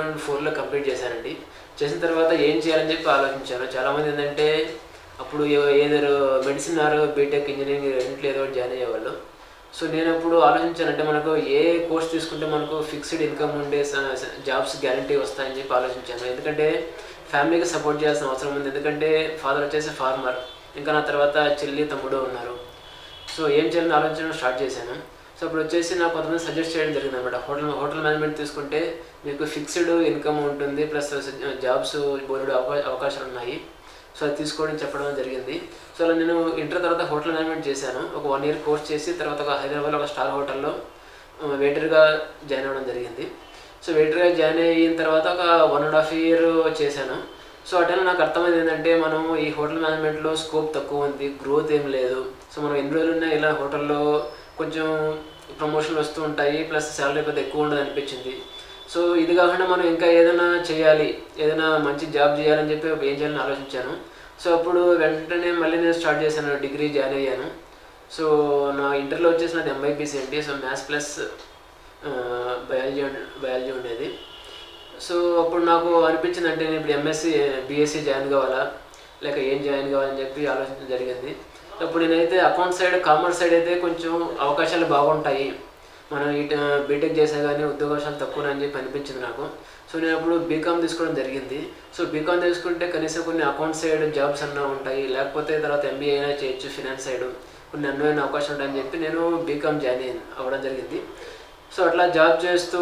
2004లో complete చేశానండి. చేసిన తర్వాత ఏం చేయాలని చెప్పి ఆలోచించాను. చాలామంది ఏంటంటే అప్పుడు ఏదో మెడిసిన్ ఆర్ బీటెక్ ఇంజనీరింగ్ రెండిట్లో ఏదో ఒకటి జాయిన్ అయ్యేవాళ్ళు. సో నేను అప్పుడు ఆలోచించానంటే మనకు ఏ కోర్స్ తీసుకుంటే మనకు ఫిక్స్డ్ ఇన్కమ్ ఉండే జాబ్స్ గ్యారంటీ వస్తాయని చెప్పి ఆలోచించాను. ఎందుకంటే ఫ్యామిలీకి సపోర్ట్ చేయాల్సిన అవసరం ఉంది. ఎందుకంటే ఫాదర్ వచ్చేసి ఫార్మర్, ఇంకా నా తర్వాత చెల్లి తమ్ముడు ఉన్నారు. సో ఏం చేయాలని ఆలోచించడం స్టార్ట్ చేశాను. సో అప్పుడు వచ్చేసి నాకు కొంతమంది సజెస్ట్ చేయడం జరిగింది అనమాట. హోటల్ మేనేజ్మెంట్ తీసుకుంటే మీకు ఫిక్స్డ్ ఇన్కమ్ ఉంటుంది, ప్లస్ జాబ్స్ బోలెడు అవకాశాలు ఉన్నాయి. సో అది తీసుకోవడం చెప్పడం జరిగింది. సో అలా నేను ఇంటర్ తర్వాత హోటల్ మేనేజ్మెంట్ చేశాను. ఒక 1 year కోర్స్ చేసి తర్వాత హైదరాబాద్లో ఒక స్టార్ హోటల్లో వెయిటర్గా జాయిన్ అవ్వడం జరిగింది. సో వెయిటర్గా జాయిన్ అయిన తర్వాత ఒక 1.5 year చేశాను. సో ఆ టైంలో నాకు అర్థమైంది ఏంటంటే మనం ఈ హోటల్ మేనేజ్మెంట్లో స్కోప్ తక్కువ ఉంది, గ్రోత్ ఏం లేదు. సో మనం ఎన్ని రోజులు ఉన్నా ఇలా హోటల్లో కొంచెం ప్రమోషన్లు వస్తూ ఉంటాయి, ప్లస్ శాలరీ పెద్ద ఎక్కువ ఉండదు అనిపించింది. సో ఇది కాకుండా మనం ఇంకా ఏదైనా చేయాలి, ఏదైనా మంచి జాబ్ చేయాలని చెప్పి ఏం చేయాలని ఆలోచించాను. సో అప్పుడు వెంటనే మళ్ళీ నేను స్టార్ట్ చేశాను, డిగ్రీ జాయిన్ అయ్యాను. సో నా ఇంటర్లో వచ్చేసి నాది MIBC అండి. సో మ్యాథ్స్ ప్లస్ బయాలజీ ఉండేది. సో అప్పుడు నాకు అనిపించింది అంటే నేను ఇప్పుడు BSc జాయిన్ కావాలా లేక ఏం జాయిన్ కావాలని చెప్పి ఆలోచించడం జరిగింది. అప్పుడు నేనైతే అకౌంట్ సైడ్, కామర్స్ సైడ్ అయితే కొంచెం అవకాశాలు బాగుంటాయి, మనం బీటెక్ చేసే కానీ ఉద్యోగాలు తక్కువ అని చెప్పి అనిపించింది నాకు. సో నేను అప్పుడు బీకామ్ తీసుకోవడం జరిగింది. సో బీకామ్ తీసుకుంటే కనీసం కొన్ని అకౌంట్ సైడ్ జాబ్స్ అన్నా ఉంటాయి, లేకపోతే తర్వాత MBA అయినా చేయొచ్చు, ఫినాన్స్ సైడ్ కొన్ని అన్నమైన అవకాశం ఉంటాయని చెప్పి నేను బీకామ్ జాయిన్ అవ్వడం జరిగింది. సో అట్లా జాబ్ చేస్తూ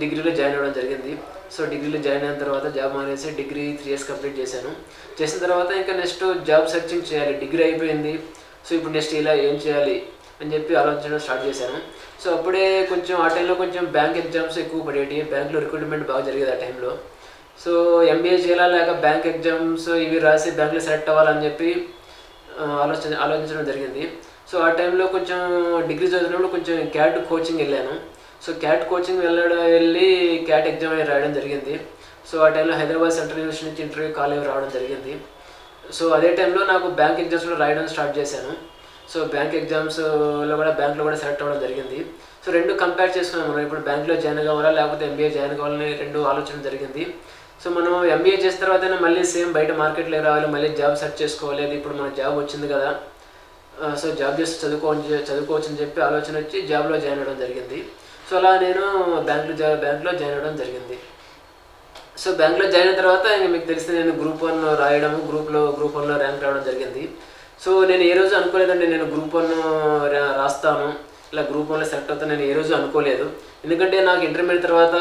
డిగ్రీలో జాయిన్ అవ్వడం జరిగింది. సో డిగ్రీలో జాయిన్ అయిన తర్వాత జాబ్ మానేసి డిగ్రీ 3 years కంప్లీట్ చేశాను. చేసిన తర్వాత ఇంకా నెక్స్ట్ జాబ్ సెర్చింగ్ చేయాలి, డిగ్రీ అయిపోయింది. సో ఇప్పుడు నెక్స్ట్ ఇలా ఏం చేయాలి అని చెప్పి ఆలోచించడం స్టార్ట్ చేశాను. సో అప్పుడే కొంచెం ఆ టైంలో కొంచెం బ్యాంక్ ఎగ్జామ్స్ ఎక్కువ పడేవి, బ్యాంక్లో రిక్రూట్మెంట్ బాగా జరిగేది ఆ టైంలో. సో MBA చేయాలా లేక బ్యాంక్ ఎగ్జామ్స్ ఇవి రాసి బ్యాంక్లో సెలెక్ట్ అవ్వాలని చెప్పి ఆలోచించడం జరిగింది. సో ఆ టైంలో కొంచెం డిగ్రీ చదివినప్పుడు కొంచెం క్యాట్ కోచింగ్ వెళ్ళాను. సో క్యాట్ కోచింగ్ వెళ్ళి క్యాట్ ఎగ్జామ్ రాయడం జరిగింది. సో ఆ టైంలో హైదరాబాద్ సెంట్రల్ యూనివర్సిటీ నుంచి ఇంటర్వ్యూ కాల్ రావడం జరిగింది. సో అదే టైంలో నాకు బ్యాంక్ ఎగ్జామ్స్లో రాయడం స్టార్ట్ చేశాను. సో బ్యాంక్ ఎగ్జామ్స్లో కూడా బ్యాంక్లో కూడా సెలెక్ట్ అవ్వడం జరిగింది. సో రెండు కంపేర్ చేసుకున్నాం, మనం ఇప్పుడు బ్యాంక్లో జాయిన్ కావాలా లేకపోతే MBA జాయిన్ కావాలని రెండు ఆలోచన జరిగింది. సో మనం MBA చేసిన తర్వాతనే మళ్ళీ సేమ్ బయట మార్కెట్లోకి రావాలి, మళ్ళీ జాబ్ సెర్చ్ చేసుకోవాలి, అది ఇప్పుడు మన జాబ్ వచ్చింది కదా, సో జాబ్ చేసి చదువుకోవచ్చు అని చెప్పి ఆలోచన వచ్చి జాబ్లో జాయిన్ అవ్వడం జరిగింది. సో అలా నేను బ్యాంక్లో జాయిన్ అవ్వడం జరిగింది. సో బ్యాంక్లో జాయిన్ అయిన తర్వాత ఇంకా మీకు తెలిస్తే నేను గ్రూప్ 1 రాయడము, గ్రూప్ 1లో ర్యాంక్ రావడం జరిగింది. సో నేను ఏ రోజు అనుకోలేదండి నేను గ్రూప్ 1 రాస్తాను, ఇలా గ్రూప్ 1లో సెలెక్ట్ అవుతాను నేను ఏ రోజు అనుకోలేదు. ఎందుకంటే నాకు ఇంటర్మీడియట్ తర్వాత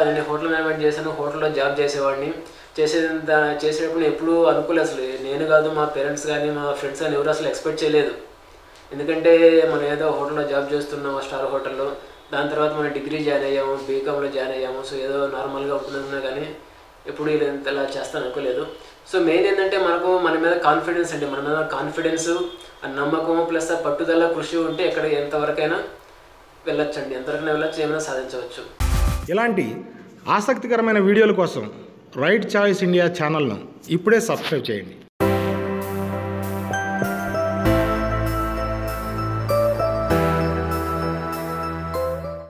నేను హోటల్ మేనేజ్మెంట్ చేశాను, హోటల్లో జాబ్ చేసేవాడిని. చేసేటప్పుడు నేను ఎప్పుడూ అనుకోలేదు, అసలు నేను కాదు మా పేరెంట్స్ కానీ మా ఫ్రెండ్స్ కానీ ఎవరు అసలు ఎక్స్పెక్ట్ చేయలేదు. ఎందుకంటే మనం ఏదో హోటల్లో జాబ్ చేస్తున్నాము, స్టార్ హోటల్లో, దాని తర్వాత మనం డిగ్రీ జాయిన్ అయ్యాము, బీకామ్లో జాయిన్ అయ్యాము. సో ఏదో నార్మల్గా ఉంటుందన్నా కానీ ఎప్పుడు ఇలా చేస్తాను అనుకోలేదు. సో మెయిన్ ఏంటంటే మన మీద కాన్ఫిడెన్స్ అండి, మన మీద కాన్ఫిడెన్స్, నమ్మకం ప్లస్ ఆ పట్టుదల కృషి ఉంటే ఎంతవరకైనా వెళ్ళొచ్చండి, ఎంతవరకైనా వెళ్ళొచ్చు, ఏమైనా సాధించవచ్చు. ఇలాంటి ఆసక్తికరమైన వీడియోల కోసం రైట్ చాయిస్ ఇండియా ఛానల్ను ఇప్పుడే సబ్స్క్రైబ్ చేయండి.